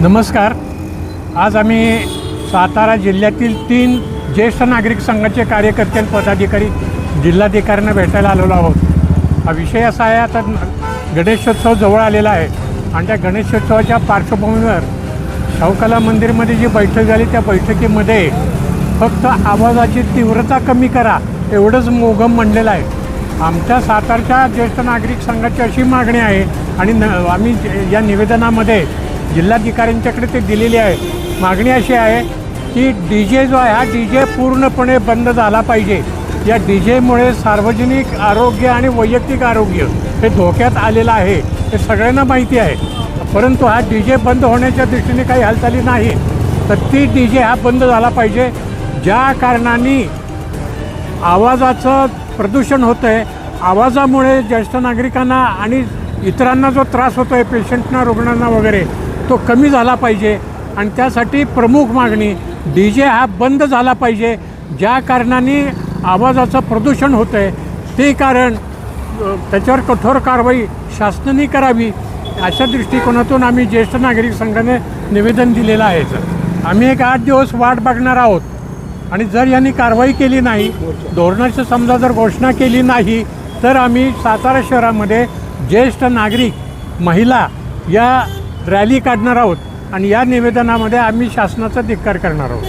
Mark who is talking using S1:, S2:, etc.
S1: नमस्कार. आज आम्ही सातारा जिल्ह्यातील 3 ज्येष्ठ नागरिक संघाचे कार्यकर्ते आणि पदाधिकारी जिल्हाधिकाऱ्यांना भेटायला आलेलो आहोत. हा विषय असा आहे, आता गणेशोत्सव जवळ आलेला आहे आणि त्या गणेशोत्सवाच्या पार्श्वभूमीवर शाहूकला मंदिरमध्ये जी बैठक झाली त्या बैठकीमध्ये फक्त आवाजाची तीव्रता कमी करा एवढंच मोगम म्हणलेलं आहे. आमच्या सातारच्या ज्येष्ठ नागरिक संघाची अशी मागणी आहे आणि आम्ही या निवेदनामध्ये जिल्हाधिकाऱ्यांच्याकडे ते दिलेली आहे. मागणी अशी आहे की DJ जो आहे हा DJ पूर्णपणे बंद झाला पाहिजे. या DJमुळे सार्वजनिक आरोग्य आणि वैयक्तिक आरोग्य हे धोक्यात आलेलं आहे, हे सगळ्यांना माहिती आहे. परंतु हा DJ बंद होण्याच्या दृष्टीने काही हालचाली नाही, तर ती DJ हा बंद झाला पाहिजे. ज्या कारणाने आवाजाचं प्रदूषण होतं आहे, आवाजामुळे ज्येष्ठ नागरिकांना आणि इतरांना जो त्रास होतो आहे, पेशंटना, रुग्णांना वगैरे, तो कमी झाला पाहिजे. आणि त्यासाठी प्रमुख मागणी DJ हा बंद झाला पाहिजे. ज्या कारणाने आवाजाचं प्रदूषण होतं आहे ते कारण त्याच्यावर कठोर कारवाई शासनाने करावी, अशा दृष्टिकोनातून आम्ही ज्येष्ठ नागरिक संघाने निवेदन दिलेलं आहे. आम्ही एक 8 दिवस वाट बघणार आहोत आणि जर यांनी कारवाई केली नाही, धोरणाची समजा जर घोषणा केली नाही, तर आम्ही सातारा शहरामध्ये ज्येष्ठ नागरिक, महिला या रॅली काढणार आहोत आणि या निवेदनामध्ये आम्ही शासनाचा धिक्कार करणार आहोत.